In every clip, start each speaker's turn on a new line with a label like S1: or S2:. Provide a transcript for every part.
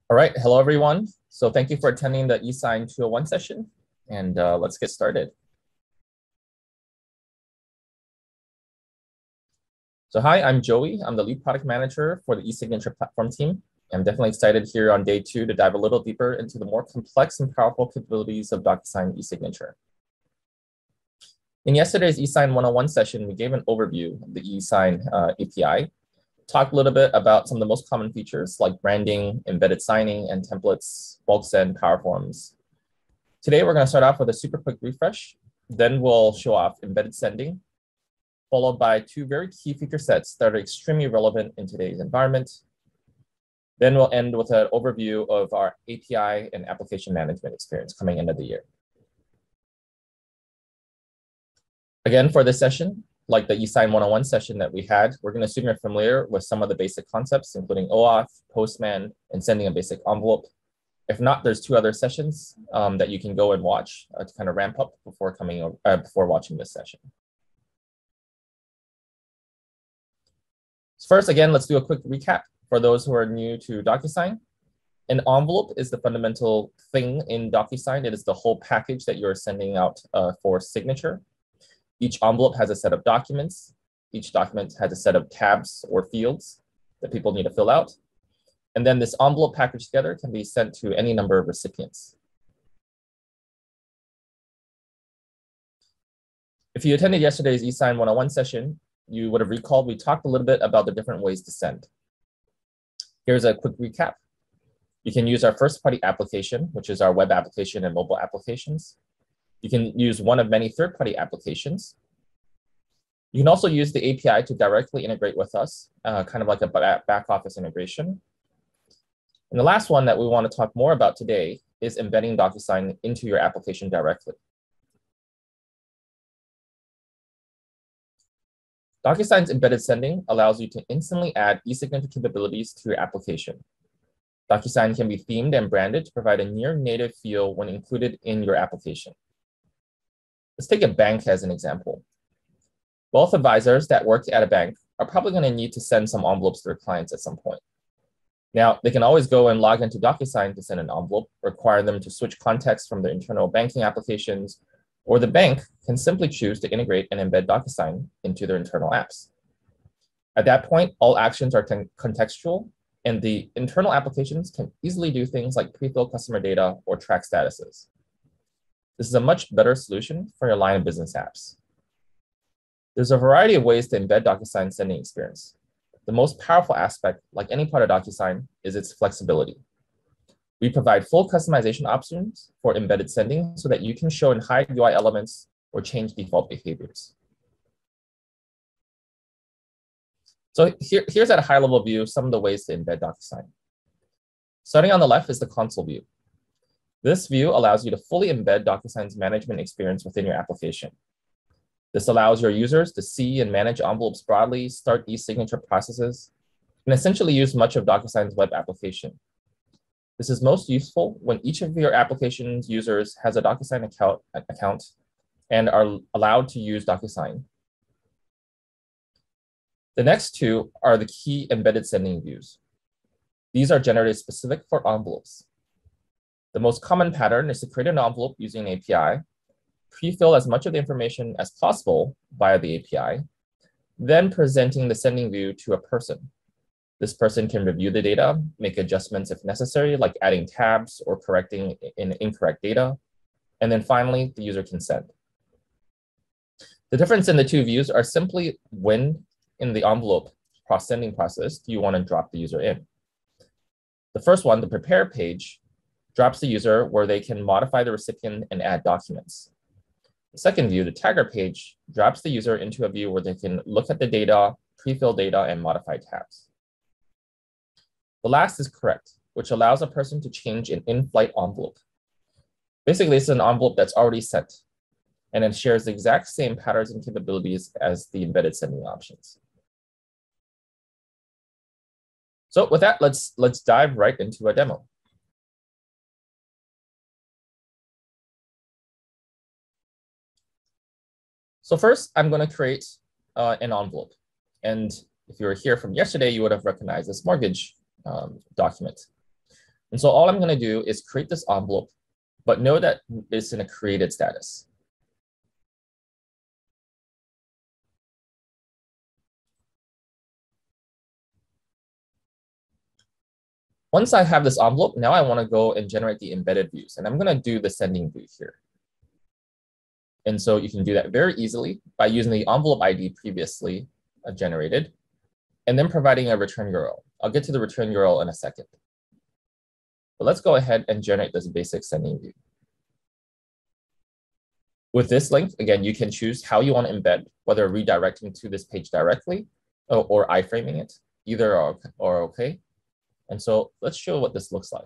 S1: All right, hello everyone. So thank you for attending the eSign 201 session, and let's get started. So hi, I'm Joey. I'm the lead product manager for the eSignature platform team. I'm definitely excited here on day 2 to dive a little deeper into the more complex and powerful capabilities of DocuSign eSignature. In yesterday's eSign 101 session, we gave an overview of the eSign API, talked a little bit about some of the most common features like branding, embedded signing, and templates, bulk send, power forms. Today, we're going to start off with a super quick refresh. Then we'll show off embedded sending, followed by 2 very key feature sets that are extremely relevant in today's environment. Then we'll end with an overview of our API and application management experience coming end of the year. Again, for this session, like the eSign 101 session that we had, we're going to assume you're familiar with some of the basic concepts, including OAuth, Postman, and sending a basic envelope. If not, there's 2 other sessions that you can go and watch to kind of ramp up before watching this session. So first, again, let's do a quick recap for those who are new to DocuSign. An envelope is the fundamental thing in DocuSign. It is the whole package that you're sending out for signature. Each envelope has a set of documents. Each document has a set of tabs or fields that people need to fill out. And then this envelope packaged together can be sent to any number of recipients. If you attended yesterday's eSign 101 session, you would have recalled we talked a little bit about the different ways to send. Here's a quick recap. You can use our first-party application, which is our web application and mobile applications. You can use one of many third-party applications. You can also use the API to directly integrate with us, kind of like a back office integration. And the last one that we want to talk more about today is embedding DocuSign into your application directly. DocuSign's embedded sending allows you to instantly add e-signature capabilities to your application. DocuSign can be themed and branded to provide a near-native feel when included in your application. Let's take a bank as an example. Wealth advisors that work at a bank are probably going to need to send some envelopes to their clients at some point. Now, they can always go and log into DocuSign to send an envelope, require them to switch context from their internal banking applications, or the bank can simply choose to integrate and embed DocuSign into their internal apps. At that point, all actions are contextual, and the internal applications can easily do things like pre-fill customer data or track statuses. This is a much better solution for your line of business apps. There's a variety of ways to embed DocuSign sending experience. The most powerful aspect, like any part of DocuSign, is its flexibility. We provide full customization options for embedded sending so that you can show and hide UI elements or change default behaviors. So here's at a high level view some of the ways to embed DocuSign. Starting on the left is the console view. This view allows you to fully embed DocuSign's management experience within your application. This allows your users to see and manage envelopes broadly, start e-signature processes, and essentially use much of DocuSign's web application. This is most useful when each of your application's users has a DocuSign account and are allowed to use DocuSign. The next 2 are the key embedded sending views. These are generated specific for envelopes. The most common pattern is to create an envelope using an API, pre-fill as much of the information as possible via the API, then presenting the sending view to a person. This person can review the data, make adjustments if necessary, like adding tabs or correcting incorrect data. And then finally, the user can send. The difference in the 2 views are simply when in the envelope sending process do you want to drop the user in. The first one, the prepare page, drops the user where they can modify the recipient and add documents. The second view, the tagger page, drops the user into a view where they can look at the data, pre-fill data, and modify tabs. The last is correct, which allows a person to change an in-flight envelope. Basically, it's an envelope that's already sent, and it shares the exact same patterns and capabilities as the embedded sending options. So with that, let's dive right into a demo. So first, I'm going to create an envelope. And if you were here from yesterday, you would have recognized this mortgage document. And so all I'm going to do is create this envelope, but know that it's in a created status. Once I have this envelope, now I want to go and generate the embedded views. And I'm going to do the sending view here. And so you can do that very easily by using the envelope ID previously generated, and then providing a return URL. I'll get to the return URL in a second. But let's go ahead and generate this basic sending view. With this link, again, you can choose how you want to embed, whether redirecting to this page directly or iframing it. Either are okay. And so let's show what this looks like.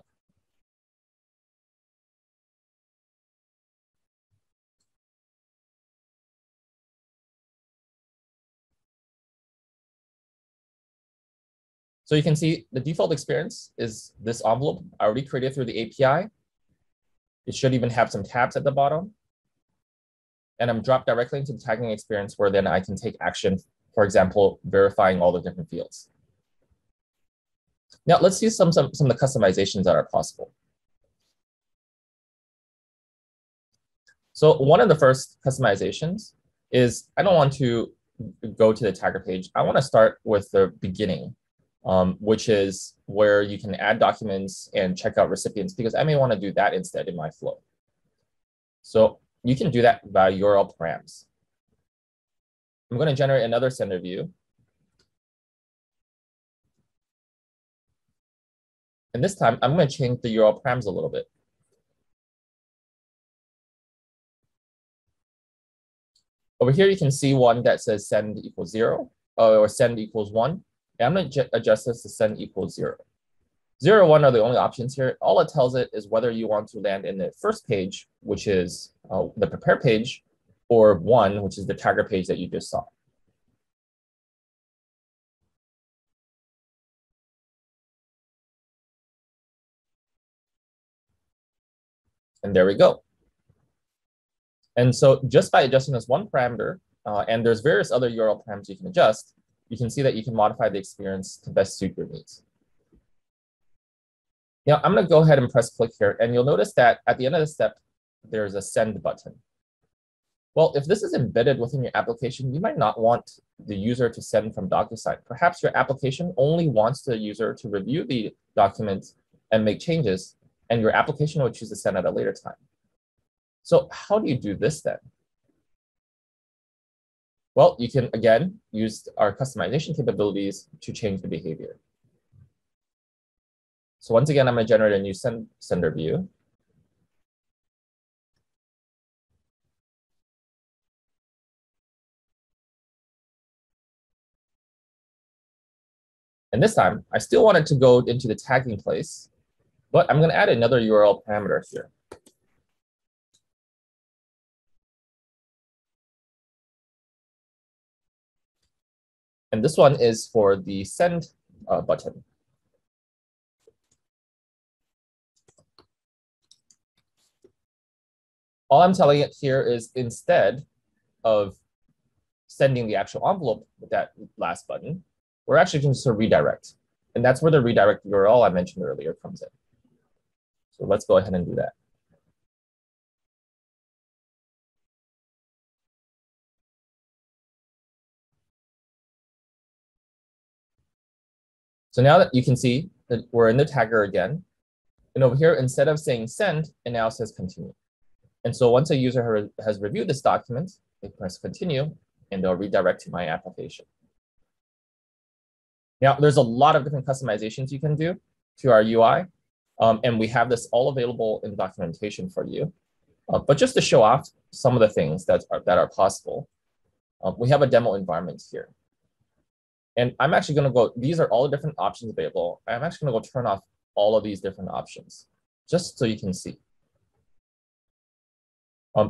S1: So you can see the default experience is this envelope I already created through the API. It should even have some tabs at the bottom. And I'm dropped directly into the tagging experience where then I can take action, for example, verifying all the different fields. Now let's see some of the customizations that are possible. So one of the first customizations is I don't want to go to the tagger page. I want to start with the beginning, which is where you can add documents and check out recipients, because I may want to do that instead in my flow. So you can do that by URL params. I'm going to generate another sender view. And this time, I'm going to change the URL params a little bit. Over here, you can see one that says send equals 0 or send equals 1. And I'm going to adjust this to send equals 0. 0 and 1 are the only options here. All it tells it is whether you want to land in the first page, which is the prepare page, or 1, which is the tagger page that you just saw. And there we go. And so just by adjusting this one parameter, and there's various other URL parameters you can adjust, you can see that you can modify the experience to best suit your needs. Now, I'm going to go ahead and press click here, and you'll notice that at the end of the step, there's a send button. Well, if this is embedded within your application, you might not want the user to send from DocuSign. Perhaps your application only wants the user to review the document and make changes, and your application will choose to send at a later time. So how do you do this then? Well, you can, again, use our customization capabilities to change the behavior. So once again, I'm going to generate a new sender view. And this time, I still wanted to go into the tagging place, but I'm going to add another URL parameter here. And this one is for the send button. All I'm telling it here is instead of sending the actual envelope with that last button, we're actually going to redirect. And that's where the redirect URL I mentioned earlier comes in. So let's go ahead and do that. So now that you can see that we're in the tagger again, and over here, instead of saying send, it now says continue. And so once a user has reviewed this document, they press continue, and they'll redirect to my application. Now, there's a lot of different customizations you can do to our UI, and we have this all available in documentation for you. But just to show off some of the things that are possible, we have a demo environment here. And I'm actually going to go, these are all the different options available. I'm actually going to go turn off all of these different options, just so you can see.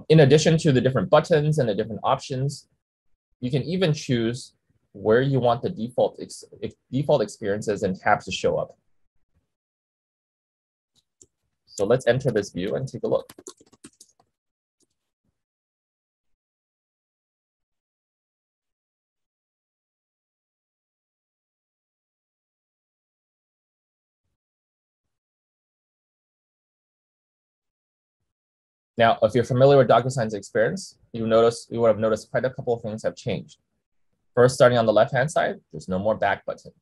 S1: In addition to the different buttons and the different options, you can even choose where you want the default experiences and tabs to show up. So let's enter this view and take a look. Now, if you're familiar with DocuSign's experience, you would have noticed quite a couple of things have changed. First, starting on the left-hand side, there's no more back button.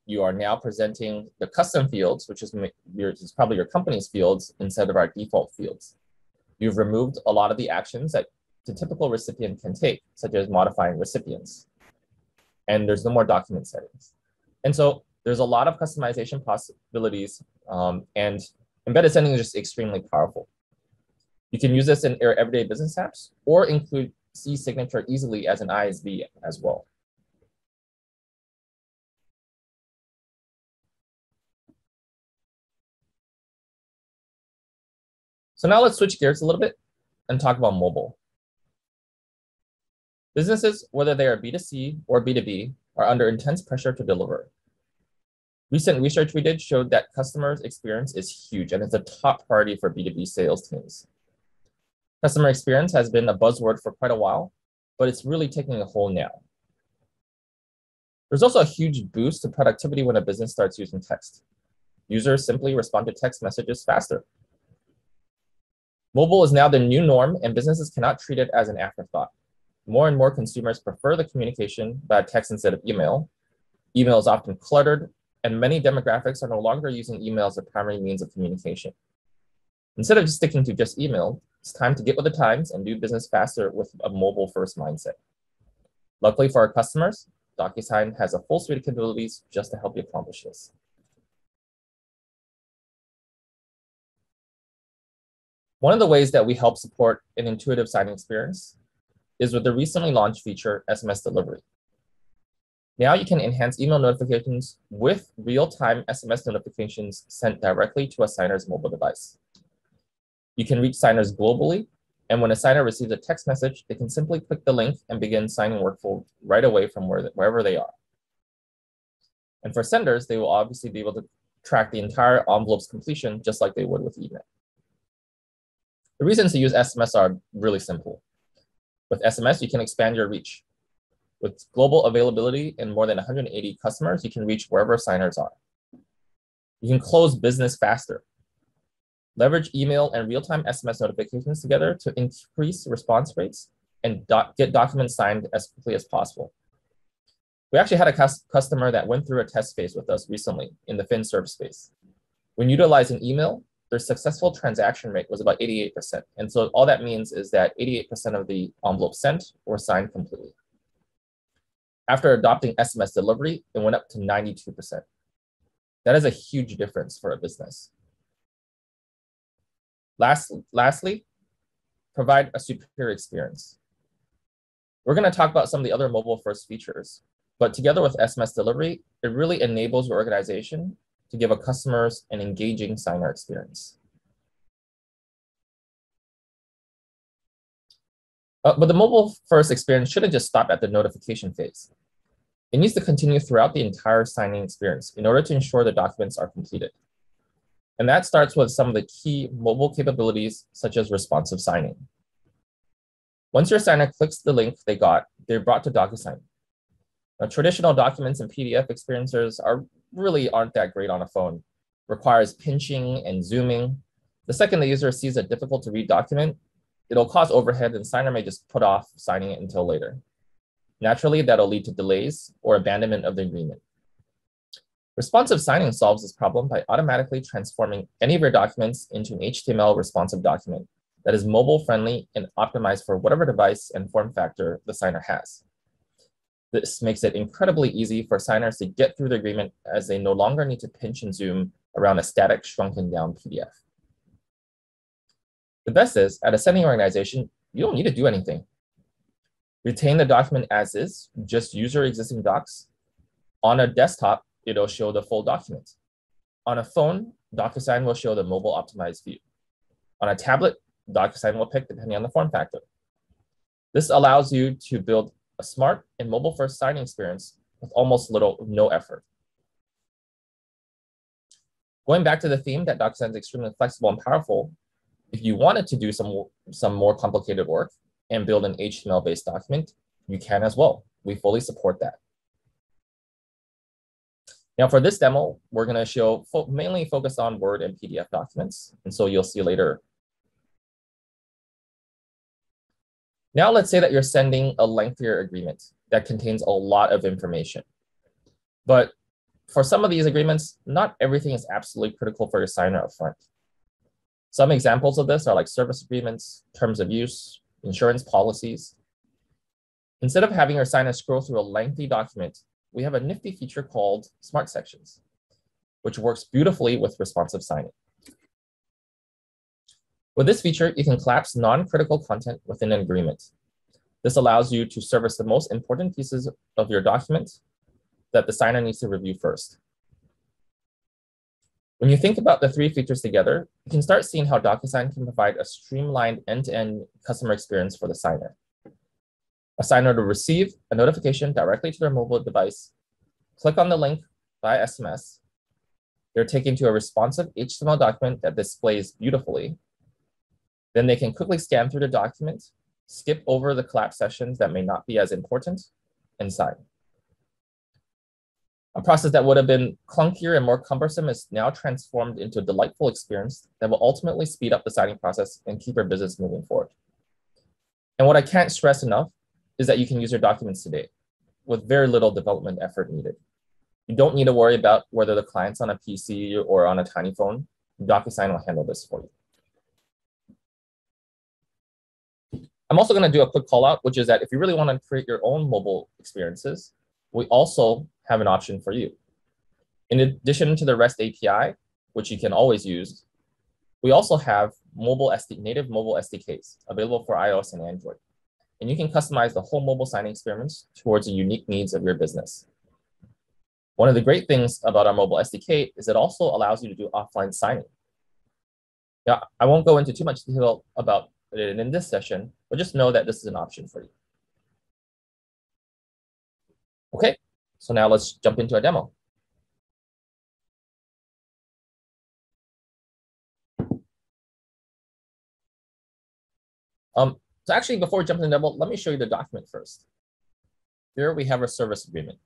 S1: You are now presenting the custom fields, which is probably your company's fields, instead of our default fields. You've removed a lot of the actions that the typical recipient can take, such as modifying recipients. And there's no more document settings. And so there's a lot of customization possibilities, and embedded sending is just extremely powerful. You can use this in your everyday business apps or include e-signature easily as an ISV as well. So now let's switch gears a little bit and talk about mobile. Businesses, whether they are B2C or B2B, are under intense pressure to deliver. Recent research we did showed that customers' experience is huge and it's a top priority for B2B sales teams. Customer experience has been a buzzword for quite a while, but it's really taking a hold now. There's also a huge boost to productivity when a business starts using text. Users simply respond to text messages faster. Mobile is now the new norm, and businesses cannot treat it as an afterthought. More and more consumers prefer the communication by text instead of email. Email is often cluttered, and many demographics are no longer using email as a primary means of communication. Instead of just sticking to just email, it's time to get with the times and do business faster with a mobile-first mindset. Luckily for our customers, DocuSign has a full suite of capabilities just to help you accomplish this. One of the ways that we help support an intuitive signing experience is with the recently launched feature, SMS Delivery. Now you can enhance email notifications with real-time SMS notifications sent directly to a signer's mobile device. You can reach signers globally, and when a signer receives a text message, they can simply click the link and begin signing workflow right away from wherever they are. And for senders, they will obviously be able to track the entire envelope's completion just like they would with email. The reasons to use SMS are really simple. With SMS, you can expand your reach. With global availability in more than 180 customers, you can reach wherever signers are. You can close business faster. Leverage email and real-time SMS notifications together to increase response rates and get documents signed as quickly as possible. We actually had a customer that went through a test phase with us recently in the FinServ space. When utilizing email, their successful transaction rate was about 88%. And so all that means is that 88% of the envelopes sent were signed completely. After adopting SMS delivery, it went up to 92%. That is a huge difference for a business. Lastly, provide a superior experience. We're going to talk about some of the other mobile-first features, but together with SMS delivery, it really enables your organization to give our customers an engaging signer experience. But the mobile-first experience shouldn't just stop at the notification phase. It needs to continue throughout the entire signing experience in order to ensure the documents are completed. And that starts with some of the key mobile capabilities, such as responsive signing. Once your signer clicks the link they're brought to DocuSign. Now, traditional documents and PDF experiencers aren't that great on a phone. Requires pinching and zooming. The second the user sees a difficult to read document, it'll cause overhead and signer may just put off signing it until later. Naturally, that'll lead to delays or abandonment of the agreement. Responsive signing solves this problem by automatically transforming any of your documents into an HTML responsive document that is mobile friendly and optimized for whatever device and form factor the signer has. This makes it incredibly easy for signers to get through the agreement as they no longer need to pinch and zoom around a static, shrunken down PDF. The best is, at a sending organization, you don't need to do anything. Retain the document as is, just use your existing docs. On a desktop, it'll show the full document. On a phone, DocuSign will show the mobile optimized view. On a tablet, DocuSign will pick depending on the form factor. This allows you to build a smart and mobile-first signing experience with almost no effort. Going back to the theme that DocuSign is extremely flexible and powerful, if you wanted to do some more complicated work and build an HTML-based document, you can as well. We fully support that. Now for this demo, we're going to mainly focus on Word and PDF documents. And so you'll see later Now let's say that you're sending a lengthier agreement that contains a lot of information. But for some of these agreements, not everything is absolutely critical for your signer upfront. Some examples of this are like service agreements, terms of use, insurance policies. Instead of having your signer scroll through a lengthy document, we have a nifty feature called Smart Sections, which works beautifully with responsive signing. With this feature, you can collapse non-critical content within an agreement. This allows you to service the most important pieces of your document that the signer needs to review first. When you think about the three features together, you can start seeing how DocuSign can provide a streamlined end-to-end customer experience for the signer. A signer will receive a notification directly to their mobile device, click on the link via SMS. They're taken to a responsive HTML document that displays beautifully. Then they can quickly scan through the document, skip over the collapse sessions that may not be as important, and sign. A process that would have been clunkier and more cumbersome is now transformed into a delightful experience that will ultimately speed up the signing process and keep your business moving forward. And what I can't stress enough is that you can use your documents today with very little development effort needed. You don't need to worry about whether the client's on a PC or on a tiny phone. DocuSign will handle this for you. I'm also going to do a quick call out, which is that if you really want to create your own mobile experiences, we also have an option for you. In addition to the REST API, which you can always use, we also have native mobile SDKs available for iOS and Android. And you can customize the whole mobile signing experience towards the unique needs of your business. One of the great things about our mobile SDK is it also allows you to do offline signing. Now, I won't go into too much detail about it in this session, but just know that this is an option for you. Okay, so now let's jump into a demo. So actually, before we jump into the demo, let me show you the document first. Here we have our service agreement.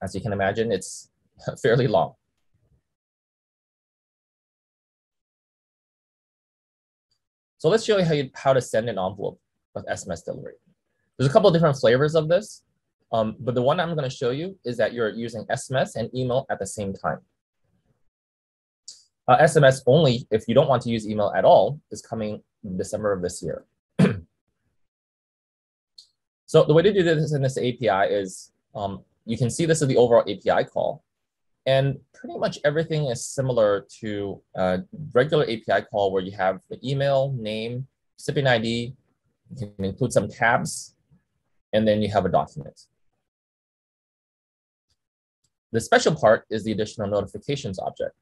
S1: As you can imagine, it's fairly long. So let's show you how to send an envelope with SMS delivery. There's a couple of different flavors of this, but the one I'm going to show you is that you're using SMS and email at the same time. SMS only, if you don't want to use email at all, is coming in December of this year. So the way to do this in this API is you can see this is the overall API call. And pretty much everything is similar to a regular API call where you have the email, name, recipient ID, you can include some tabs, and then you have a document. The special part is the additional notifications object.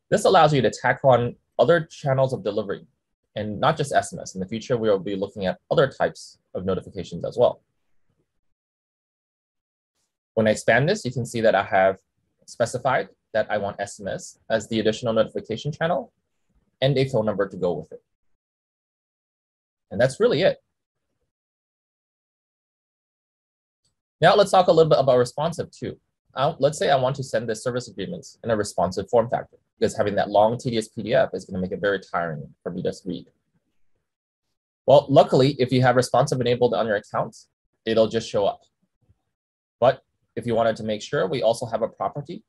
S1: This allows you to tack on other channels of delivery and not just SMS. In the future, we will be looking at other types of notifications as well. When I expand this, you can see that I have specified that I want SMS as the additional notification channel and a phone number to go with it. And that's really it. Now let's talk a little bit about responsive too. Let's say I want to send this service agreements in a responsive form factor, because having that long, tedious PDF is going to make it very tiring for me to read. Well, luckily, if you have responsive enabled on your account, it'll just show up. But if you wanted to make sure, we also have a property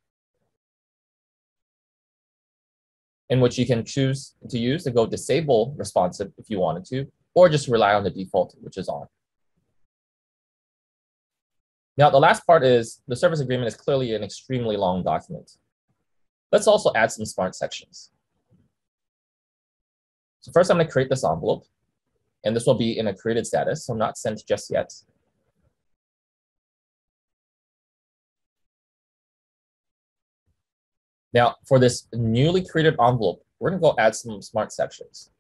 S1: in which you can choose to use to go disable responsive if you wanted to, or just rely on the default, which is on. Now, the last part is the service agreement is clearly an extremely long document. Let's also add some smart sections. So first, I'm going to create this envelope, and this will be in a created status, so not sent just yet. Now, for this newly created envelope, we're going to go add some smart sections.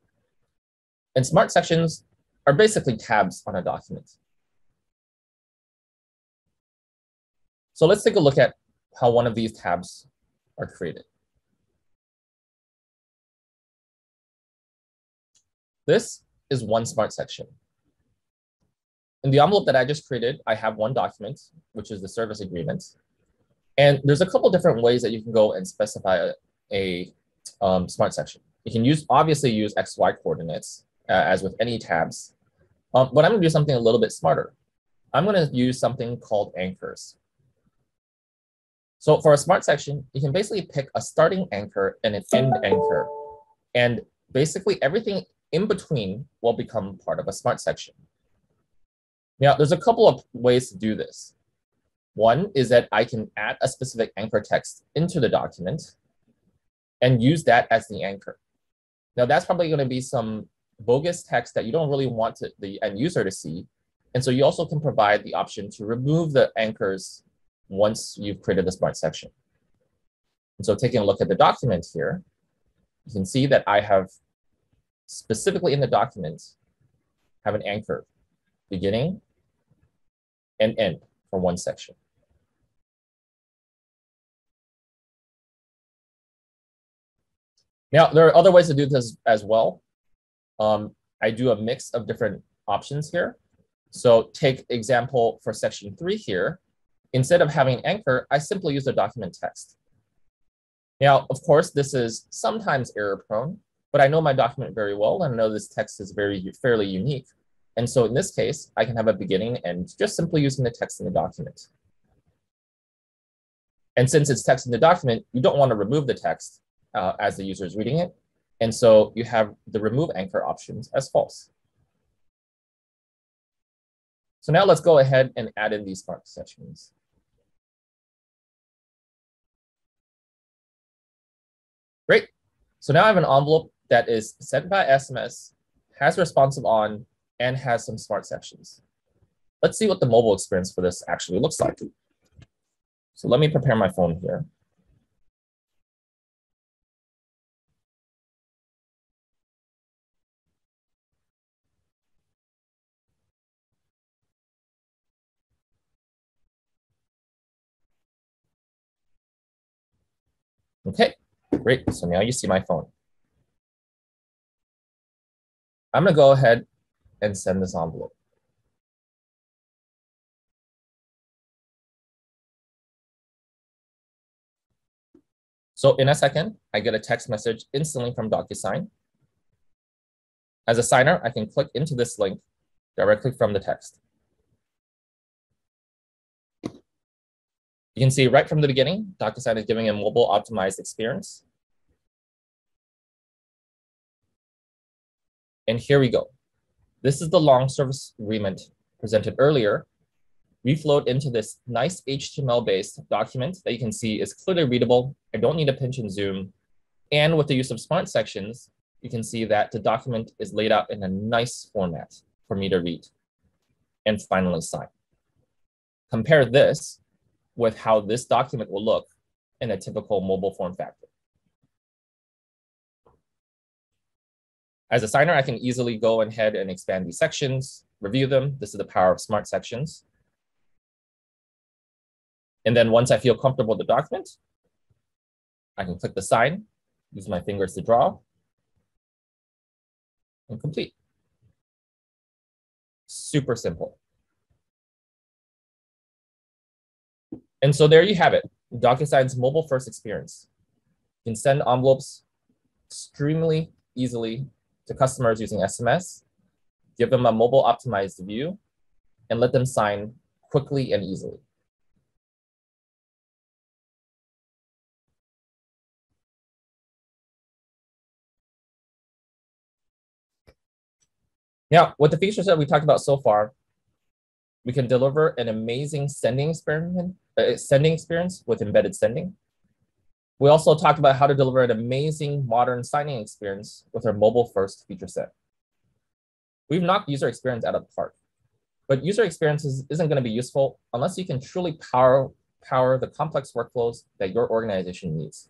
S1: And smart sections are basically tabs on a document. So let's take a look at how one of these tabs are created. This is one smart section. In the envelope that I just created, I have one document, which is the service agreement. And there's a couple different ways that you can go and specify a smart section. You can obviously use XY coordinates, as with any tabs. But I'm going to do something a little bit smarter. I'm going to use something called anchors. So for a smart section, you can basically pick a starting anchor and an end anchor. And basically everything in between will become part of a smart section. Now, there's a couple of ways to do this. One is that I can add a specific anchor text into the document and use that as the anchor. Now, that's probably going to be some bogus text that you don't really want the end user to see. And so you also can provide the option to remove the anchors once you've created the smart section. And so taking a look at the document here, you can see that I have specifically in the document have an anchor, beginning and end for one section. Now, there are other ways to do this as well. I do a mix of different options here. So take example for section 3 here. Instead of having an anchor, I simply use the document text. Now, of course, this is sometimes error prone, but I know my document very well, and I know this text is fairly unique. And so in this case, I can have a beginning and just simply using the text in the document. And since it's text in the document, you don't want to remove the text as the user is reading it. And so you have the remove anchor options as false. So now let's go ahead and add in these smart sections. Great. So now I have an envelope that is sent by SMS, has responsive on, and has some smart sections. Let's see what the mobile experience for this actually looks like. So let me prepare my phone here. Okay, great. So now you see my phone. I'm going to go ahead and send this envelope. So in a second, I get a text message instantly from DocuSign. As a signer, I can click into this link directly from the text. You can see right from the beginning, DocuSign is giving a mobile optimized experience. And here we go. This is the long service agreement presented earlier. We flowed into this nice HTML-based document that you can see is clearly readable. I don't need to pinch and zoom. And with the use of smart sections, you can see that the document is laid out in a nice format for me to read and finally sign. Compare this with how this document will look in a typical mobile form factor. As a signer, I can easily go ahead and expand these sections, review them. This is the power of smart sections. And then once I feel comfortable with the document, I can click the sign, use my fingers to draw, and complete. Super simple. And so there you have it, DocuSign's mobile first experience. You can send envelopes extremely easily to customers using SMS, give them a mobile optimized view, and let them sign quickly and easily. Now, with the features that we talked about so far, we can deliver an amazing sending experience with embedded sending. We also talked about how to deliver an amazing modern signing experience with our mobile-first feature set. We've knocked user experience out of the park, but user experience isn't going to be useful unless you can truly power the complex workflows that your organization needs.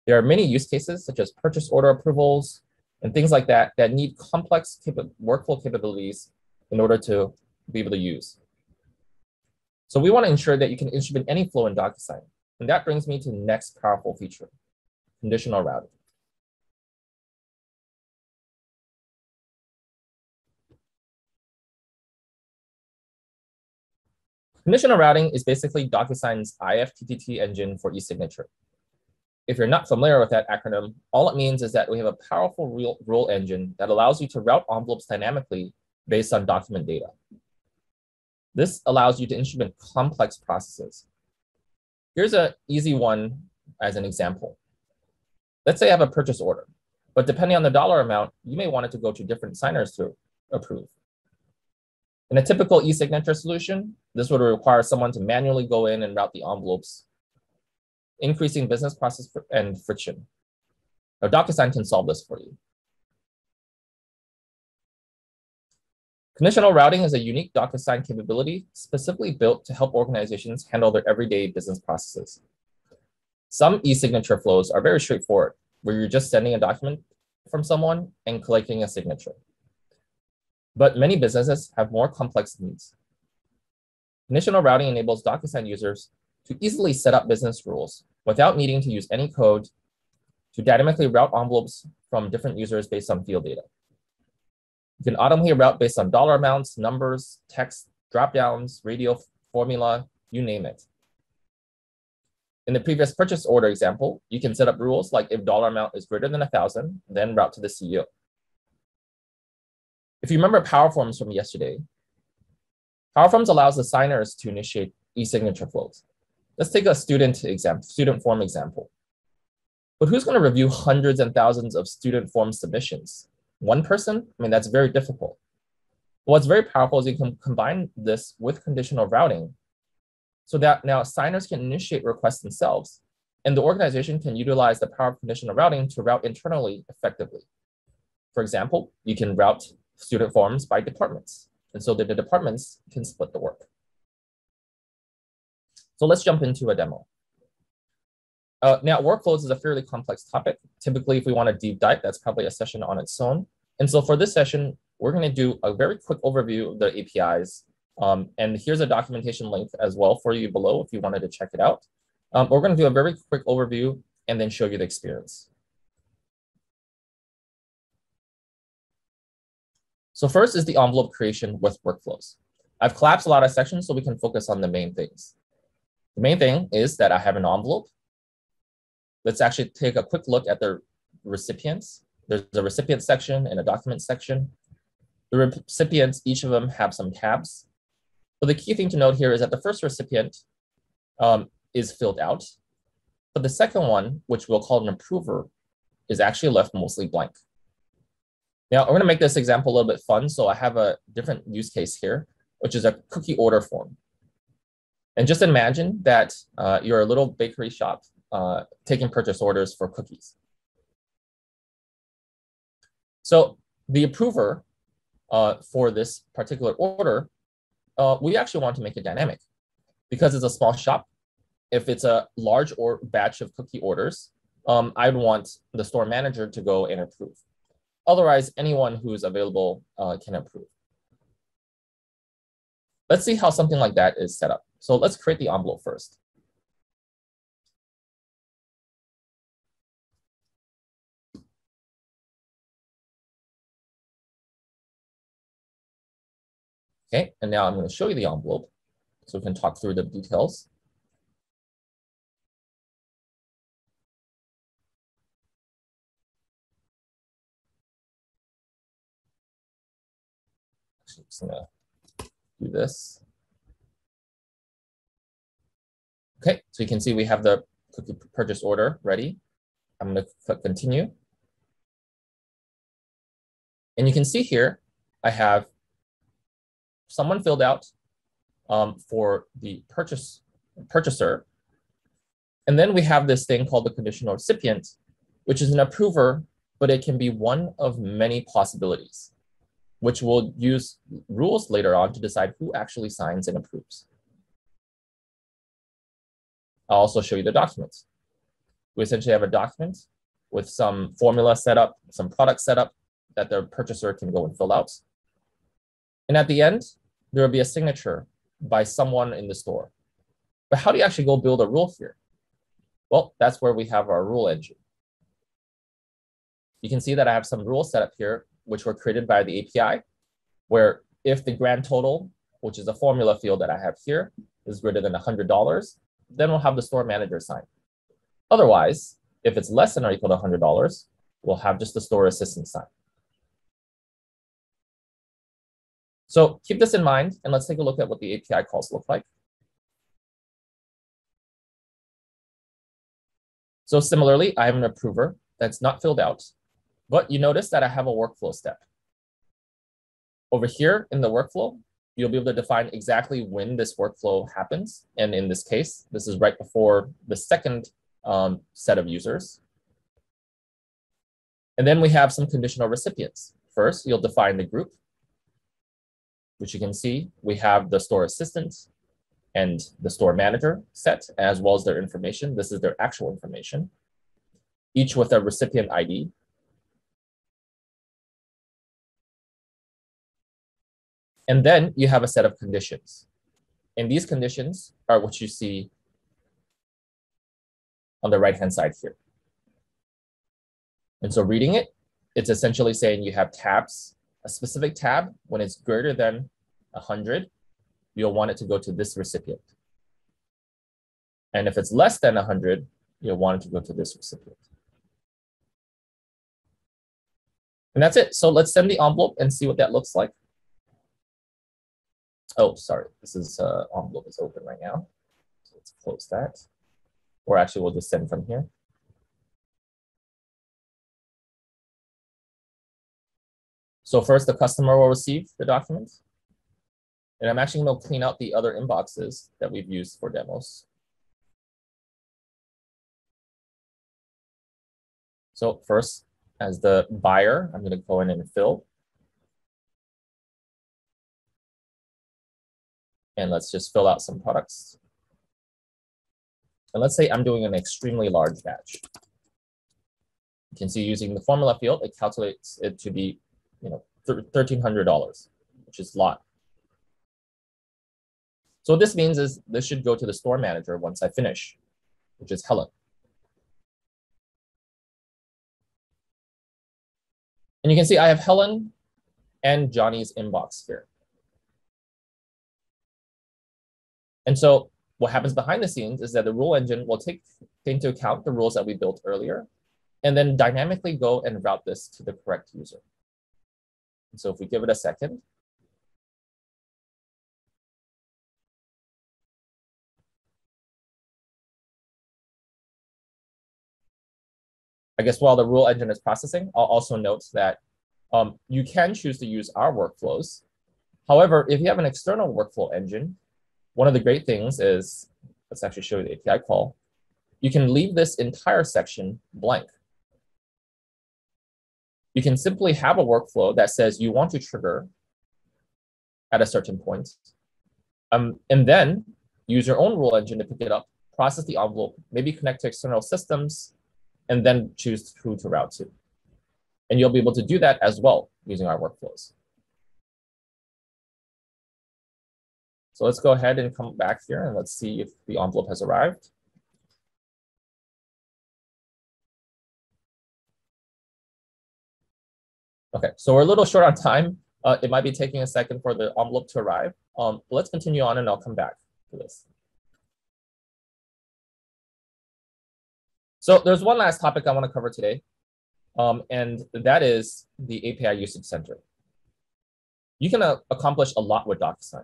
S1: There are many use cases, such as purchase order approvals and things like that, that need complex workflow capabilities in order to be able to use. So we want to ensure that you can instrument any flow in DocuSign. And that brings me to the next powerful feature, conditional routing. Conditional routing is basically DocuSign's IFTTT engine for e-signature. If you're not familiar with that acronym, all it means is that we have a powerful rule engine that allows you to route envelopes dynamically based on document data. This allows you to instrument complex processes. Here's an easy one as an example. Let's say I have a purchase order, but depending on the dollar amount, you may want it to go to different signers to approve. In a typical e-signature solution, this would require someone to manually go in and route the envelopes, increasing business process and friction. Now, DocuSign can solve this for you. Conditional routing is a unique DocuSign capability specifically built to help organizations handle their everyday business processes. Some e-signature flows are very straightforward, where you're just sending a document from someone and collecting a signature. But many businesses have more complex needs. Conditional routing enables DocuSign users to easily set up business rules without needing to use any code to dynamically route envelopes from different users based on field data. You can automatically route based on dollar amounts, numbers, text, dropdowns, radio formula, you name it. In the previous purchase order example, you can set up rules like if dollar amount is greater than 1,000, then route to the CEO. If you remember PowerForms from yesterday, PowerForms allows the signers to initiate e-signature flows. Let's take a student form example. But who's going to review hundreds and thousands of student form submissions? One person? I mean, that's very difficult. What's very powerful is you can combine this with conditional routing so that now signers can initiate requests themselves, and the organization can utilize the power of conditional routing to route internally effectively. For example, you can route student forms by departments, and so that the departments can split the work. So let's jump into a demo. Now, workflows is a fairly complex topic. Typically, if we want to deep dive, that's probably a session on its own. And so for this session, we're going to do a very quick overview of the APIs. And here's a documentation link as well for you below if you wanted to check it out. We're going to do a very quick overview and then show you the experience. So first is the envelope creation with workflows. I've collapsed a lot of sections so we can focus on the main things. The main thing is that I have an envelope. Let's actually take a quick look at the recipients. There's a recipient section and a document section. The recipients, each of them have some tabs. But the key thing to note here is that the first recipient is filled out, but the second one, which we'll call an approver, is actually left mostly blank. Now, I'm going to make this example a little bit fun, so I have a different use case here, which is a cookie order form. And just imagine that you're a little bakery shop taking purchase orders for cookies. So the approver for this particular order, we actually want to make it dynamic. Because it's a small shop, if it's a large batch of cookie orders, I'd want the store manager to go and approve. Otherwise, anyone who's available can approve. Let's see how something like that is set up. So let's create the envelope first. Okay, and now I'm going to show you the envelope so we can talk through the details. Actually, I'm just going to do this. Okay, so you can see we have the cookie purchase order ready. I'm going to click continue. And you can see here, I have someone filled out for the purchaser. And then we have this thing called the conditional recipient, which is an approver, but it can be one of many possibilities, which we'll use rules later on to decide who actually signs and approves. I'll also show you the documents. We essentially have a document with some formula set up, some product set up that the purchaser can go and fill out. And at the end, there will be a signature by someone in the store. But how do you actually go build a rule here? Well, that's where we have our rule engine. You can see that I have some rules set up here, which were created by the API, where if the grand total, which is a formula field that I have here, is greater than $100, then we'll have the store manager sign. Otherwise, if it's less than or equal to $100, we'll have just the store assistant sign. So keep this in mind, and let's take a look at what the API calls look like. So similarly, I have an approver that's not filled out, but you notice that I have a workflow step. Over here in the workflow, you'll be able to define exactly when this workflow happens. And in this case, this is right before the second set of users. And then we have some conditional recipients. First, you'll define the group, which you can see. We have the store assistant and the store manager set, as well as their information. This is their actual information, each with a recipient ID. And then you have a set of conditions. And these conditions are what you see on the right-hand side here. And so reading it, it's essentially saying you have tabs. A specific tab, when it's greater than 100, you'll want it to go to this recipient. And if it's less than 100, you'll want it to go to this recipient. And that's it. So let's send the envelope and see what that looks like. Oh, sorry, this is envelope is open right now. So let's close that. Or actually, we'll just send from here. So first, the customer will receive the document. And I'm actually going to clean out the other inboxes that we've used for demos. So first, as the buyer, I'm going to go in and fill. And let's just fill out some products. And let's say I'm doing an extremely large batch. You can see using the formula field, it calculates it to be, $1,300, which is a lot. So what this means is this should go to the store manager once I finish, which is Helen. And you can see I have Helen and Johnny's inbox here. And so what happens behind the scenes is that the rule engine will take into account the rules that we built earlier, and then dynamically go and route this to the correct user. And so if we give it a second, I guess while the rule engine is processing, I'll also note that you can choose to use our workflows. However, if you have an external workflow engine, one of the great things is, let's actually show you the API call. You can leave this entire section blank. You can simply have a workflow that says you want to trigger at a certain point, and then use your own rule engine to pick it up, process the envelope, maybe connect to external systems, and then choose who to route to. And you'll be able to do that as well using our workflows. So let's go ahead and come back here and let's see if the envelope has arrived. Okay, so we're a little short on time. It might be taking a second for the envelope to arrive. Let's continue on and I'll come back to this. So there's one last topic I want to cover today, and that is the API Usage Center. You can accomplish a lot with DocuSign.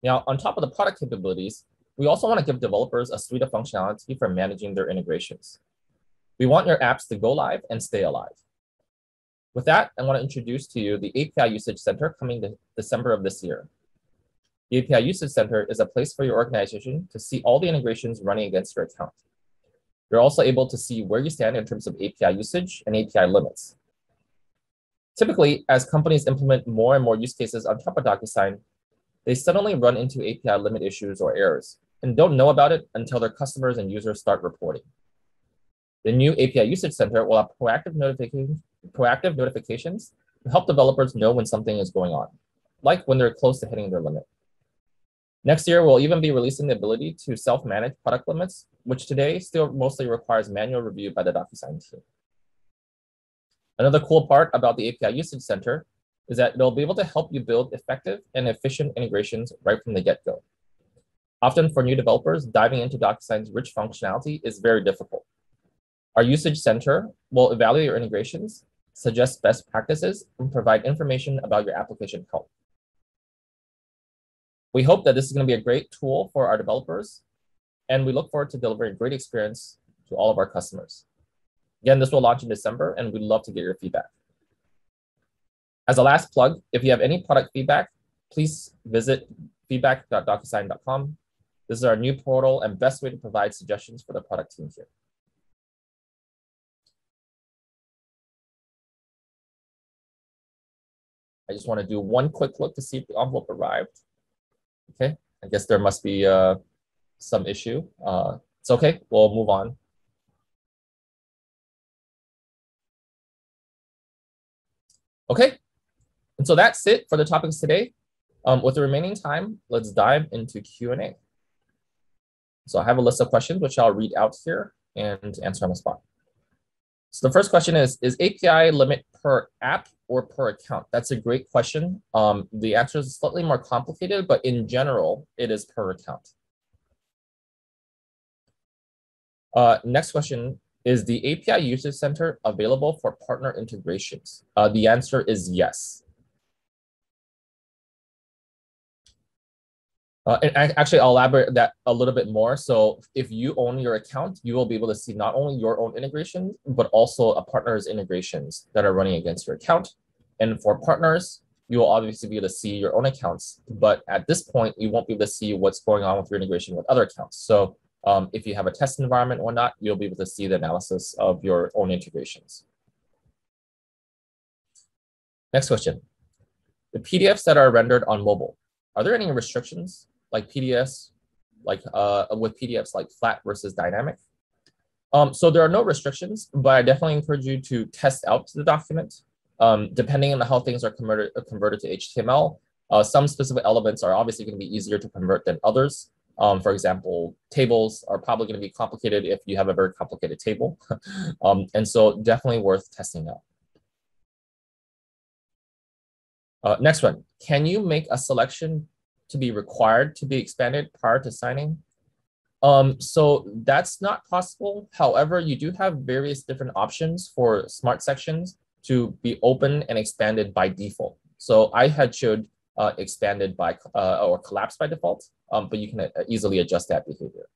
S1: Now, on top of the product capabilities, we also want to give developers a suite of functionality for managing their integrations. We want your apps to go live and stay alive. With that, I want to introduce to you the API Usage Center coming to December of this year. The API Usage Center is a place for your organization to see all the integrations running against your account. You're also able to see where you stand in terms of API usage and API limits. Typically, as companies implement more and more use cases on top of DocuSign, they suddenly run into API limit issues or errors and don't know about it until their customers and users start reporting. The new API Usage Center will have proactive notifications to help developers know when something is going on, like when they're close to hitting their limit. Next year, we'll even be releasing the ability to self-manage product limits, which today still mostly requires manual review by the DocuSign team. Another cool part about the API Usage Center is that it'll be able to help you build effective and efficient integrations right from the get-go. Often for new developers, diving into DocuSign's rich functionality is very difficult. Our Usage Center will evaluate your integrations, suggest best practices, and provide information about your application health. We hope that this is going to be a great tool for our developers, and we look forward to delivering a great experience to all of our customers. Again, this will launch in December, and we'd love to get your feedback. As a last plug, if you have any product feedback, please visit feedback.docusign.com. This is our new portal and best way to provide suggestions for the product team here. I just want to do one quick look to see if the envelope arrived. Okay, I guess there must be some issue. It's okay, we'll move on. Okay, and so that's it for the topics today. With the remaining time, let's dive into Q&A. So I have a list of questions, which I'll read out here and answer on the spot. So the first question is API limit per app or per account? That's a great question. The answer is slightly more complicated, but in general, it is per account. Next question, is the API Usage Center available for partner integrations? The answer is yes. And actually, I'll elaborate that a little bit more. So if you own your account, you will be able to see not only your own integrations, but also a partner's integrations that are running against your account. And for partners, you will obviously be able to see your own accounts. But at this point, you won't be able to see what's going on with your integration with other accounts. So if you have a test environment or not, you'll be able to see the analysis of your own integrations. Next question. The PDFs that are rendered on mobile, are there any restrictions like PDFs, with PDFs like flat versus dynamic? So there are no restrictions, but I definitely encourage you to test out the document. Depending on how things are converted to HTML, some specific elements are obviously going to be easier to convert than others. For example, tables are probably going to be complicated if you have a very complicated table. And so definitely worth testing out. Next one, can you make a selection to be required to be expanded prior to signing? So that's not possible. However, you do have various different options for smart sections to be open and expanded by default. So I had showed expanded by or collapsed by default, but you can easily adjust that behavior.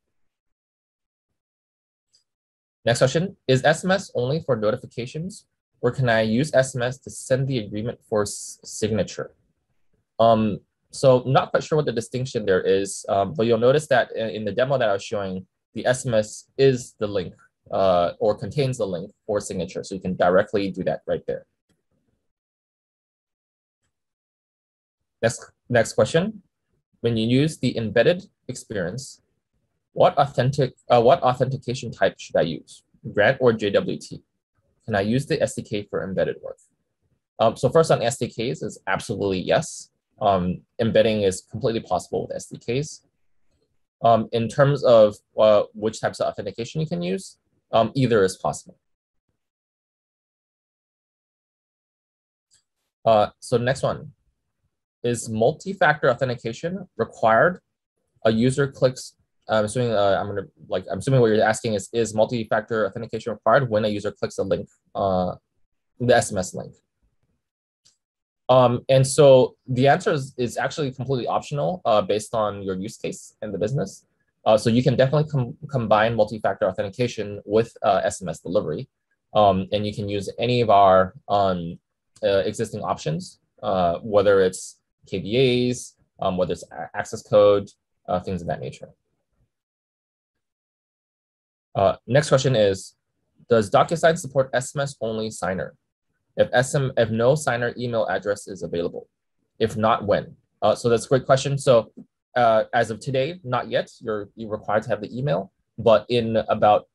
S1: Next question, is SMS only for notifications, or can I use SMS to send the agreement for signature? So not quite sure what the distinction there is, but you'll notice that in the demo that I was showing, the SMS is the link or contains the link for signature. So you can directly do that right there. Next question. When you use the embedded experience, what authentication type should I use, Grant or JWT? Can I use the SDK for embedded work? So first on SDKs is absolutely yes. Embedding is completely possible with SDKs. In terms of which types of authentication you can use, either is possible. So next one, is multi-factor authentication required? A user clicks, I'm assuming what you're asking is multi-factor authentication required when a user clicks a link, the SMS link? And so the answer is actually completely optional based on your use case and the business. So you can definitely combine multi-factor authentication with SMS delivery. And you can use any of our existing options, whether it's KVAs, whether it's access code, things of that nature. Next question is, does DocuSign support SMS-only signer? If no signer email address is available, if not, when? So that's a great question. So as of today, not yet. You're required to have the email, but in about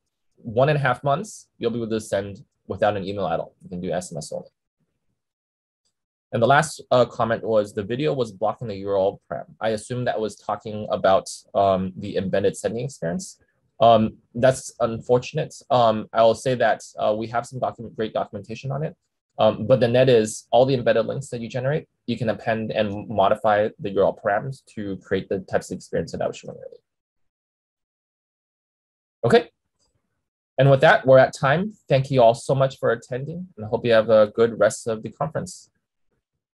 S1: 1.5 months, you'll be able to send without an email at all. You can do SMS only. And the last comment was the video was blocking the URL param. I assume that was talking about the embedded sending experience. That's unfortunate. I will say that we have some great documentation on it. But the net is all the embedded links that you generate, you can append and modify the URL params to create the types of experience that I was showing earlier. Okay. And with that, we're at time. Thank you all so much for attending, and I hope you have a good rest of the conference.